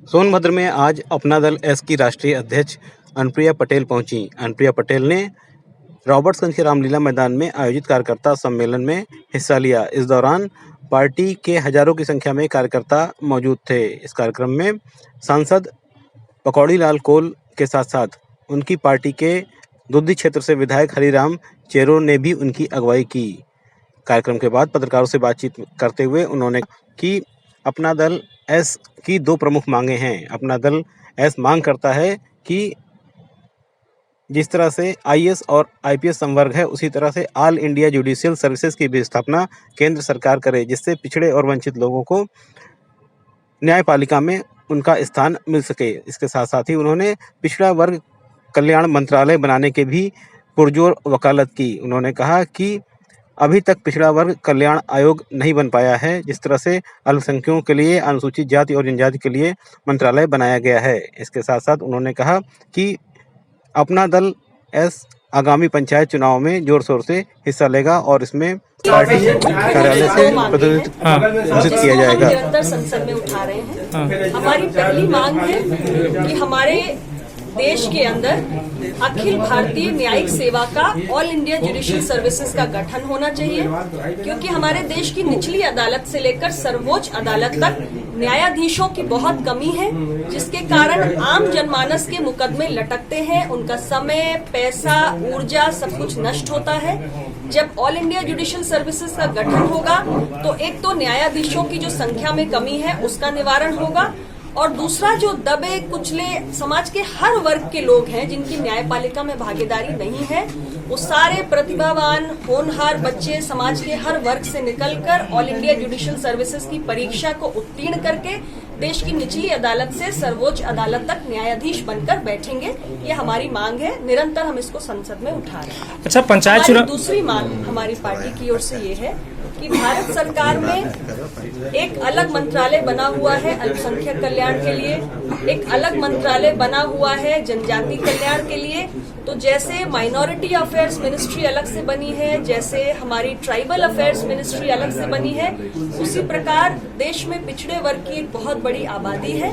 सोनभद्र में आज अपना दल एस की राष्ट्रीय अध्यक्ष अनुप्रिया पटेल पहुंची। अनुप्रिया पटेल ने रॉबर्ट्सगंज के रामलीला मैदान में आयोजित कार्यकर्ता सम्मेलन में हिस्सा लिया। इस दौरान पार्टी के हजारों की संख्या में कार्यकर्ता मौजूद थे। इस कार्यक्रम में सांसद पकौड़ी लाल कोल के साथ साथ उनकी पार्टी के दुद्दी क्षेत्र से विधायक हरिराम चेरो ने भी उनकी अगुवाई की। कार्यक्रम के बाद पत्रकारों से बातचीत करते हुए उन्होंने कि अपना दल एस की दो प्रमुख मांगे हैं। अपना दल एस मांग करता है कि जिस तरह से आईएएस और आईपीएस संवर्ग है, उसी तरह से ऑल इंडिया जुडिशियल सर्विसेज की भी स्थापना केंद्र सरकार करे, जिससे पिछड़े और वंचित लोगों को न्यायपालिका में उनका स्थान मिल सके। इसके साथ साथ ही उन्होंने पिछड़ा वर्ग कल्याण मंत्रालय बनाने के भी पुरजोर वकालत की। उन्होंने कहा कि अभी तक पिछड़ा वर्ग कल्याण आयोग नहीं बन पाया है, जिस तरह से अल्पसंख्यकों के लिए, अनुसूचित जाति और जनजाति के लिए मंत्रालय बनाया गया है। इसके साथ साथ उन्होंने कहा कि अपना दल एस आगामी पंचायत चुनाव में जोर शोर से हिस्सा लेगा और इसमें पार्टी कार्यालय से प्रतिनिधित्व घोषित किया जाएगा। निरंतर संसद में उठा रहे हैं। हमारी पहली मांग है कि हमारे देश के अंदर अखिल भारतीय न्यायिक सेवा का ऑल इंडिया जुडिशियल सर्विसेज का गठन होना चाहिए, क्योंकि हमारे देश की निचली अदालत से लेकर सर्वोच्च अदालत तक न्यायाधीशों की बहुत कमी है, जिसके कारण आम जनमानस के मुकदमे लटकते हैं, उनका समय, पैसा, ऊर्जा सब कुछ नष्ट होता है। जब ऑल इंडिया जुडिशियल सर्विसेज का गठन होगा तो एक तो न्यायाधीशों की जो संख्या में कमी है उसका निवारण होगा, और दूसरा जो दबे कुचले समाज के हर वर्ग के लोग हैं जिनकी न्यायपालिका में भागीदारी नहीं है, वो सारे प्रतिभावान होनहार बच्चे समाज के हर वर्ग से निकलकर ऑल इंडिया जुडिशियल सर्विसेज की परीक्षा को उत्तीर्ण करके देश की निचली अदालत से सर्वोच्च अदालत तक न्यायाधीश बनकर बैठेंगे। ये हमारी मांग है, निरंतर हम इसको संसद में उठा रहे हैं। अच्छा, पंचायत चुनाव दूसरी मांग हमारी पार्टी की ओर से ये है कि भारत सरकार में एक अलग मंत्रालय बना हुआ है अल्पसंख्यक कल्याण के लिए, एक अलग मंत्रालय बना हुआ है जनजाति कल्याण के लिए। तो जैसे माइनॉरिटी अफेयर्स मिनिस्ट्री अलग से बनी है, जैसे हमारी ट्राइबल अफेयर्स मिनिस्ट्री अलग से बनी है, उसी प्रकार देश में पिछड़े वर्ग की एक बहुत बड़ी आबादी है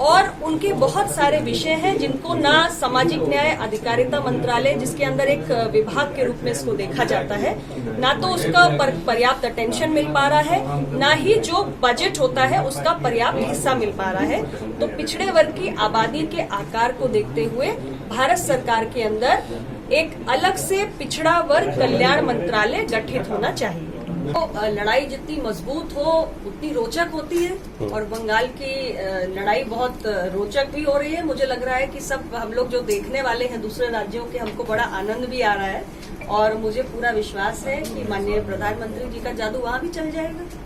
और उनके बहुत सारे विषय हैं जिनको ना सामाजिक न्याय अधिकारिता मंत्रालय, जिसके अंदर एक विभाग के रूप में इसको देखा जाता है, ना तो उसका पर्याप्त अटेंशन मिल पा रहा है, ना ही जो बजट होता है उसका पर्याप्त हिस्सा मिल पा रहा है। तो पिछड़े वर्ग की आबादी के आकार को देखते हुए भारत सरकार के अंदर एक अलग से पिछड़ा वर्ग कल्याण मंत्रालय गठित होना चाहिए। तो लड़ाई जितनी मजबूत हो उतनी रोचक होती है, और बंगाल की लड़ाई बहुत रोचक भी हो रही है। मुझे लग रहा है कि सब हम लोग जो देखने वाले हैं दूसरे राज्यों के, हमको बड़ा आनंद भी आ रहा है, और मुझे पूरा विश्वास है कि माननीय प्रधानमंत्री जी का जादू वहाँ भी चल जाएगा।